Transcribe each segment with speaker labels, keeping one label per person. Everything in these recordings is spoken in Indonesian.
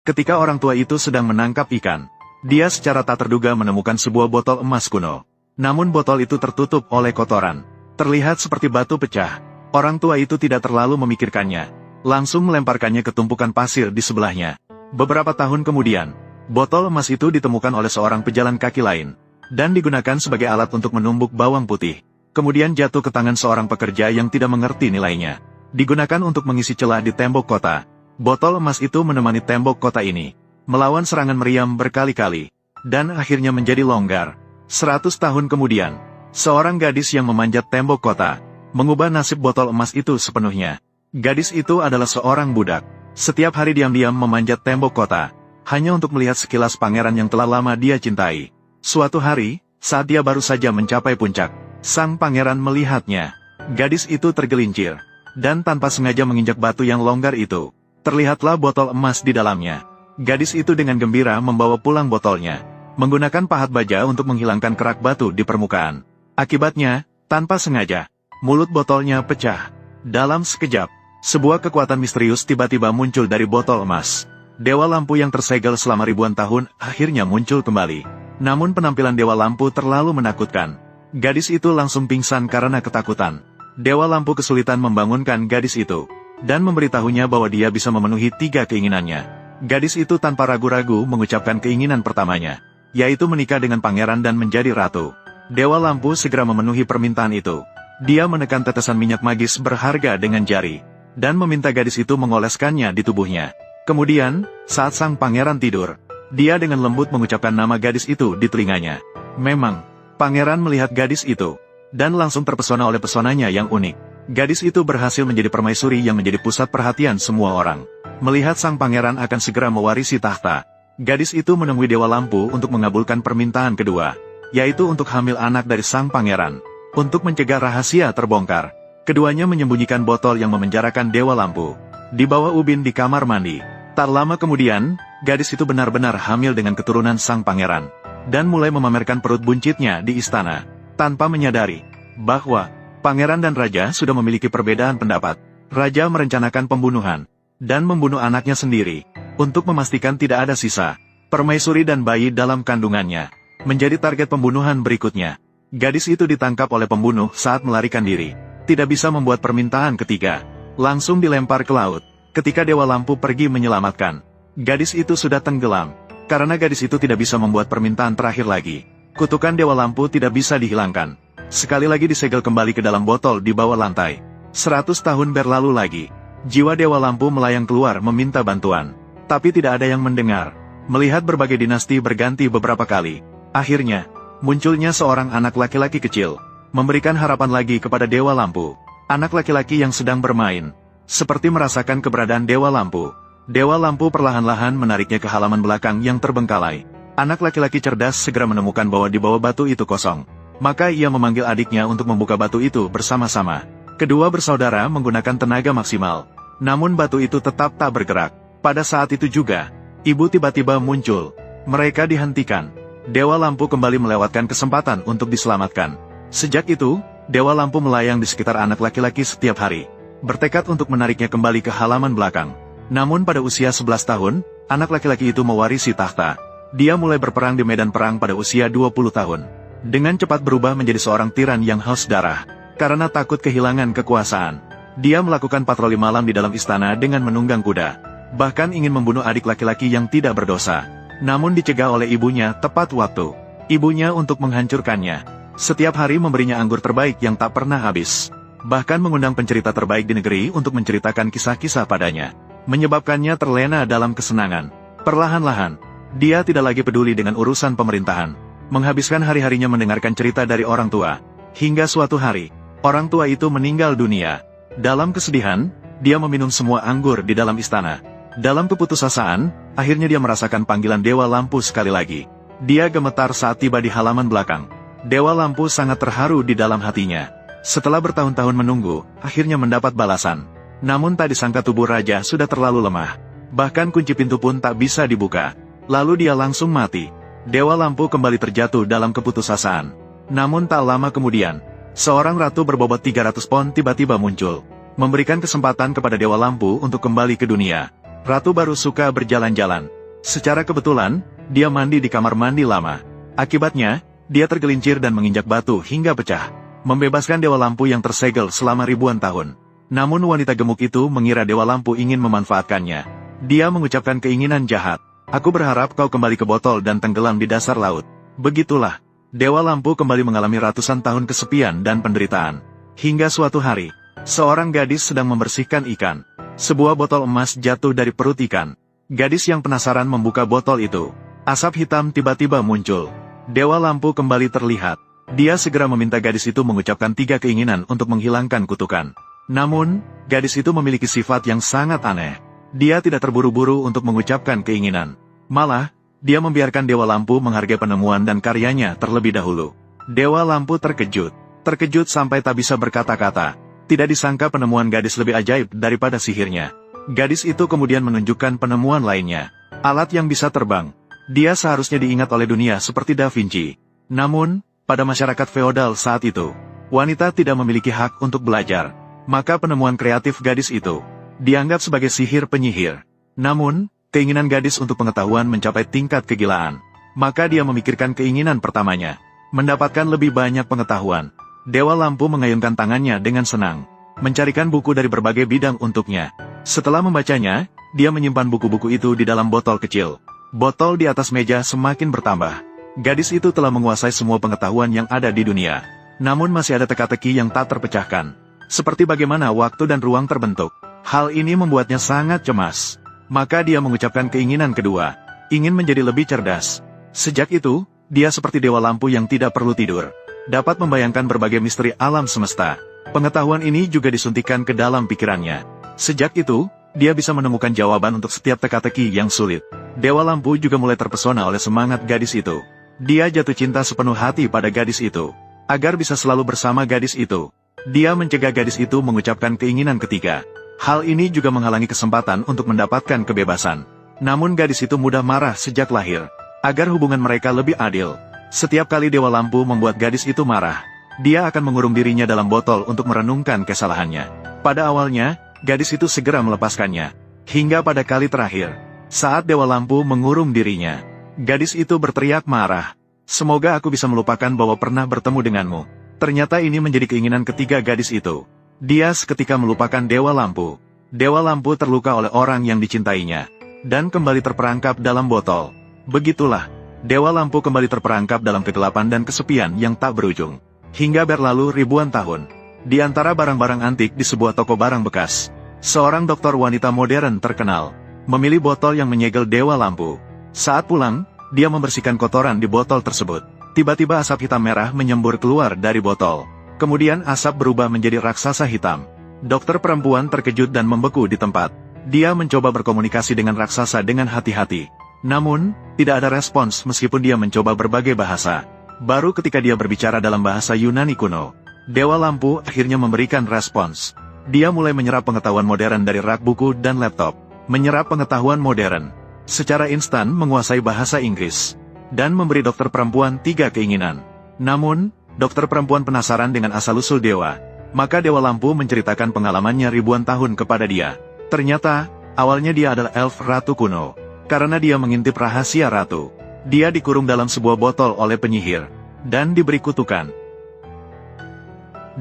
Speaker 1: Ketika orang tua itu sedang menangkap ikan, dia secara tak terduga menemukan sebuah botol emas kuno. Namun botol itu tertutup oleh kotoran. Terlihat seperti batu pecah. Orang tua itu tidak terlalu memikirkannya. Langsung melemparkannya ke tumpukan pasir di sebelahnya. Beberapa tahun kemudian, botol emas itu ditemukan oleh seorang pejalan kaki lain, dan digunakan sebagai alat untuk menumbuk bawang putih. Kemudian jatuh ke tangan seorang pekerja yang tidak mengerti nilainya. Digunakan untuk mengisi celah di tembok kota. Botol emas itu menemani tembok kota ini melawan serangan meriam berkali-kali, dan akhirnya menjadi longgar. 100 tahun kemudian, seorang gadis yang memanjat tembok kota mengubah nasib botol emas itu sepenuhnya. Gadis itu adalah seorang budak. Setiap hari diam-diam memanjat tembok kota, hanya untuk melihat sekilas pangeran yang telah lama dia cintai. Suatu hari, saat dia baru saja mencapai puncak, sang pangeran melihatnya. Gadis itu tergelincir, dan tanpa sengaja menginjak batu yang longgar itu. Terlihatlah botol emas di dalamnya. Gadis itu dengan gembira membawa pulang botolnya, menggunakan pahat baja untuk menghilangkan kerak batu di permukaan. Akibatnya, tanpa sengaja, mulut botolnya pecah. Dalam sekejap, sebuah kekuatan misterius tiba-tiba muncul dari botol emas. Dewa lampu yang tersegel selama ribuan tahun akhirnya muncul kembali. Namun penampilan Dewa Lampu terlalu menakutkan. Gadis itu langsung pingsan karena ketakutan. Dewa Lampu kesulitan membangunkan gadis itu, dan memberitahunya bahwa dia bisa memenuhi 3 keinginannya. Gadis itu tanpa ragu-ragu mengucapkan keinginan pertamanya, yaitu menikah dengan pangeran dan menjadi ratu. Dewa Lampu segera memenuhi permintaan itu. Dia menekan tetesan minyak magis berharga dengan jari, dan meminta gadis itu mengoleskannya di tubuhnya. Kemudian, saat sang pangeran tidur, dia dengan lembut mengucapkan nama gadis itu di telinganya. Memang, pangeran melihat gadis itu, dan langsung terpesona oleh pesonanya yang unik. Gadis itu berhasil menjadi permaisuri yang menjadi pusat perhatian semua orang. Melihat sang pangeran akan segera mewarisi tahta, gadis itu menemui Dewa Lampu untuk mengabulkan permintaan kedua, yaitu untuk hamil anak dari sang pangeran. Untuk mencegah rahasia terbongkar, keduanya menyembunyikan botol yang memenjarakan Dewa Lampu di bawah ubin di kamar mandi. Tak lama kemudian, gadis itu benar-benar hamil dengan keturunan sang pangeran, dan mulai memamerkan perut buncitnya di istana, tanpa menyadari bahwa pangeran dan raja sudah memiliki perbedaan pendapat. Raja merencanakan pembunuhan, dan membunuh anaknya sendiri, untuk memastikan tidak ada sisa permaisuri dan bayi dalam kandungannya, menjadi target pembunuhan berikutnya. Gadis itu ditangkap oleh pembunuh saat melarikan diri, tidak bisa membuat permintaan ketiga, langsung dilempar ke laut. Ketika Dewa Lampu pergi menyelamatkan, gadis itu sudah tenggelam, karena gadis itu tidak bisa membuat permintaan terakhir lagi. Kutukan Dewa Lampu tidak bisa dihilangkan. Sekali lagi disegel kembali ke dalam botol di bawah lantai. 100 tahun berlalu lagi. Jiwa Dewa Lampu melayang keluar meminta bantuan, tapi tidak ada yang mendengar. Melihat berbagai dinasti berganti beberapa kali, akhirnya, munculnya seorang anak laki-laki kecil, memberikan harapan lagi kepada Dewa Lampu. Anak laki-laki yang sedang bermain, seperti merasakan keberadaan Dewa Lampu. Dewa Lampu perlahan-lahan menariknya ke halaman belakang yang terbengkalai. Anak laki-laki cerdas segera menemukan bahwa di bawah batu itu kosong. Maka ia memanggil adiknya untuk membuka batu itu bersama-sama. Kedua bersaudara menggunakan tenaga maksimal, namun batu itu tetap tak bergerak. Pada saat itu juga, ibu tiba-tiba muncul. Mereka dihentikan. Dewa Lampu kembali melewatkan kesempatan untuk diselamatkan. Sejak itu, Dewa Lampu melayang di sekitar anak laki-laki setiap hari, bertekad untuk menariknya kembali ke halaman belakang. Namun pada usia 11 tahun, anak laki-laki itu mewarisi tahta. Dia mulai berperang di medan perang pada usia 20 tahun. Dengan cepat berubah menjadi seorang tiran yang haus darah. Karena takut kehilangan kekuasaan, dia melakukan patroli malam di dalam istana dengan menunggang kuda. Bahkan ingin membunuh adik laki-laki yang tidak berdosa. Namun dicegah oleh ibunya tepat waktu. Ibunya untuk menghancurkannya. Setiap hari memberinya anggur terbaik yang tak pernah habis. Bahkan mengundang pencerita terbaik di negeri untuk menceritakan kisah-kisah padanya, menyebabkannya terlena dalam kesenangan. Perlahan-lahan, dia tidak lagi peduli dengan urusan pemerintahan, menghabiskan hari-harinya mendengarkan cerita dari orang tua. Hingga suatu hari, orang tua itu meninggal dunia. Dalam kesedihan, dia meminum semua anggur di dalam istana. Dalam keputusasaan, akhirnya dia merasakan panggilan Dewa Lampu sekali lagi. Dia gemetar saat tiba di halaman belakang. Dewa Lampu sangat terharu di dalam hatinya. Setelah bertahun-tahun menunggu, akhirnya mendapat balasan. Namun tak disangka tubuh raja sudah terlalu lemah. Bahkan kunci pintu pun tak bisa dibuka. Lalu dia langsung mati. Dewa Lampu kembali terjatuh dalam keputusasaan. Namun tak lama kemudian, seorang ratu berbobot 300 pon tiba-tiba muncul, memberikan kesempatan kepada Dewa Lampu untuk kembali ke dunia. Ratu baru suka berjalan-jalan. Secara kebetulan, dia mandi di kamar mandi lama. Akibatnya, dia tergelincir dan menginjak batu hingga pecah, membebaskan Dewa Lampu yang tersegel selama ribuan tahun. Namun wanita gemuk itu mengira Dewa Lampu ingin memanfaatkannya. Dia mengucapkan keinginan jahat. Aku berharap kau kembali ke botol dan tenggelam di dasar laut. Begitulah, Dewa Lampu kembali mengalami ratusan tahun kesepian dan penderitaan. Hingga suatu hari, seorang gadis sedang membersihkan ikan. Sebuah botol emas jatuh dari perut ikan. Gadis yang penasaran membuka botol itu. Asap hitam tiba-tiba muncul. Dewa Lampu kembali terlihat. Dia segera meminta gadis itu mengucapkan 3 keinginan untuk menghilangkan kutukan. Namun, gadis itu memiliki sifat yang sangat aneh. Dia tidak terburu-buru untuk mengucapkan keinginan. Malah, dia membiarkan Dewa Lampu menghargai penemuan dan karyanya terlebih dahulu. Dewa Lampu terkejut. Terkejut sampai tak bisa berkata-kata. Tidak disangka penemuan gadis lebih ajaib daripada sihirnya. Gadis itu kemudian menunjukkan penemuan lainnya. Alat yang bisa terbang. Dia seharusnya diingat oleh dunia seperti Da Vinci. Namun, pada masyarakat feodal saat itu, wanita tidak memiliki hak untuk belajar. Maka penemuan kreatif gadis itu dianggap sebagai sihir penyihir. Namun, keinginan gadis untuk pengetahuan mencapai tingkat kegilaan. Maka dia memikirkan keinginan pertamanya, mendapatkan lebih banyak pengetahuan. Dewa Lampu mengayunkan tangannya dengan senang, mencarikan buku dari berbagai bidang untuknya. Setelah membacanya, dia menyimpan buku-buku itu di dalam botol kecil. Botol di atas meja semakin bertambah. Gadis itu telah menguasai semua pengetahuan yang ada di dunia. Namun masih ada teka-teki yang tak terpecahkan. Seperti bagaimana waktu dan ruang terbentuk. Hal ini membuatnya sangat cemas. Maka dia mengucapkan keinginan kedua, ingin menjadi lebih cerdas. Sejak itu, dia seperti Dewa Lampu yang tidak perlu tidur. Dapat membayangkan berbagai misteri alam semesta. Pengetahuan ini juga disuntikkan ke dalam pikirannya. Sejak itu, dia bisa menemukan jawaban untuk setiap teka-teki yang sulit. Dewa Lampu juga mulai terpesona oleh semangat gadis itu. Dia jatuh cinta sepenuh hati pada gadis itu. Agar bisa selalu bersama gadis itu, dia mencegah gadis itu mengucapkan keinginan ketiga. Hal ini juga menghalangi kesempatan untuk mendapatkan kebebasan. Namun gadis itu mudah marah sejak lahir. Agar hubungan mereka lebih adil, setiap kali Dewa Lampu membuat gadis itu marah, dia akan mengurung dirinya dalam botol untuk merenungkan kesalahannya. Pada awalnya, gadis itu segera melepaskannya. Hingga pada kali terakhir, saat Dewa Lampu mengurung dirinya, gadis itu berteriak marah. Semoga aku bisa melupakan bahwa pernah bertemu denganmu. Ternyata ini menjadi keinginan ketiga gadis itu. Dia seketika melupakan Dewa Lampu. Dewa Lampu terluka oleh orang yang dicintainya, dan kembali terperangkap dalam botol. Begitulah, Dewa Lampu kembali terperangkap dalam kegelapan dan kesepian yang tak berujung. Hingga berlalu ribuan tahun. Di antara barang-barang antik di sebuah toko barang bekas, seorang dokter wanita modern terkenal memilih botol yang menyegel Dewa Lampu. Saat pulang, dia membersihkan kotoran di botol tersebut. Tiba-tiba asap hitam merah menyembur keluar dari botol. Kemudian asap berubah menjadi raksasa hitam. Dokter perempuan terkejut dan membeku di tempat. Dia mencoba berkomunikasi dengan raksasa dengan hati-hati. Namun, tidak ada respons meskipun dia mencoba berbagai bahasa. Baru ketika dia berbicara dalam bahasa Yunani kuno, Dewa Lampu akhirnya memberikan respons. Dia mulai menyerap pengetahuan modern dari rak buku dan laptop. Menyerap pengetahuan modern secara instan, menguasai bahasa Inggris, dan memberi dokter perempuan 3 keinginan. Namun, dokter perempuan penasaran dengan asal-usul dewa. Maka Dewa Lampu menceritakan pengalamannya ribuan tahun kepada dia. Ternyata, awalnya dia adalah elf ratu kuno. Karena dia mengintip rahasia ratu, dia dikurung dalam sebuah botol oleh penyihir, dan diberi kutukan.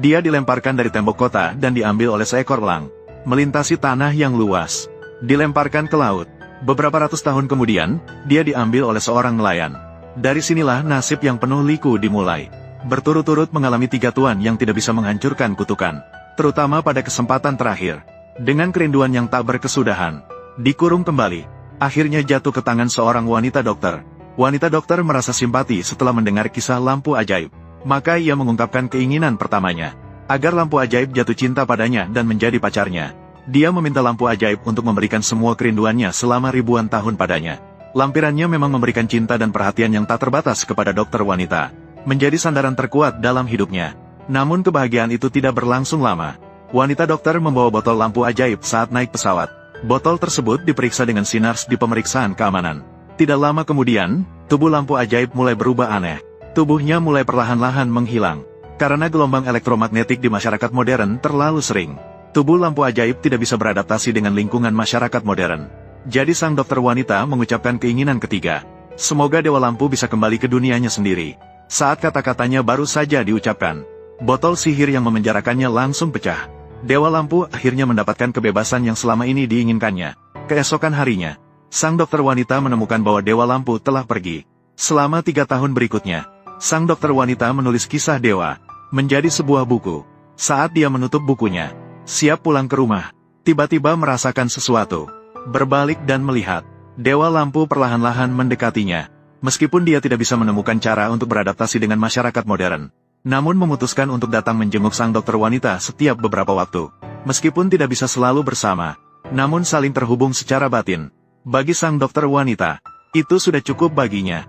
Speaker 1: Dia dilemparkan dari tembok kota dan diambil oleh seekor elang, melintasi tanah yang luas, dilemparkan ke laut. Beberapa ratus tahun kemudian, dia diambil oleh seorang nelayan. Dari sinilah nasib yang penuh liku dimulai. Berturut-turut mengalami 3 tuan yang tidak bisa menghancurkan kutukan, terutama pada kesempatan terakhir. Dengan kerinduan yang tak berkesudahan, dikurung kembali. Akhirnya jatuh ke tangan seorang wanita dokter. Wanita dokter merasa simpati setelah mendengar kisah lampu ajaib. Maka ia mengungkapkan keinginan pertamanya, agar lampu ajaib jatuh cinta padanya dan menjadi pacarnya. Dia meminta lampu ajaib untuk memberikan semua kerinduannya selama ribuan tahun padanya. Lampirannya memang memberikan cinta dan perhatian yang tak terbatas kepada dokter wanita, menjadi sandaran terkuat dalam hidupnya. Namun kebahagiaan itu tidak berlangsung lama. Wanita dokter membawa botol lampu ajaib saat naik pesawat. Botol tersebut diperiksa dengan sinars di pemeriksaan keamanan. Tidak lama kemudian, tubuh lampu ajaib mulai berubah aneh. Tubuhnya mulai perlahan-lahan menghilang. Karena gelombang elektromagnetik di masyarakat modern terlalu sering, tubuh lampu ajaib tidak bisa beradaptasi dengan lingkungan masyarakat modern. Jadi sang dokter wanita mengucapkan keinginan ketiga. Semoga Dewa Lampu bisa kembali ke dunianya sendiri. Saat kata-katanya baru saja diucapkan, botol sihir yang memenjarakannya langsung pecah. Dewa Lampu akhirnya mendapatkan kebebasan yang selama ini diinginkannya. Keesokan harinya, sang dokter wanita menemukan bahwa Dewa Lampu telah pergi. Selama 3 tahun berikutnya, sang dokter wanita menulis kisah Dewa menjadi sebuah buku. Saat dia menutup bukunya, siap pulang ke rumah, tiba-tiba merasakan sesuatu. Berbalik dan melihat, Dewa Lampu perlahan-lahan mendekatinya. Meskipun dia tidak bisa menemukan cara untuk beradaptasi dengan masyarakat modern, namun memutuskan untuk datang menjenguk sang dokter wanita setiap beberapa waktu. Meskipun tidak bisa selalu bersama, namun saling terhubung secara batin. Bagi sang dokter wanita, itu sudah cukup baginya.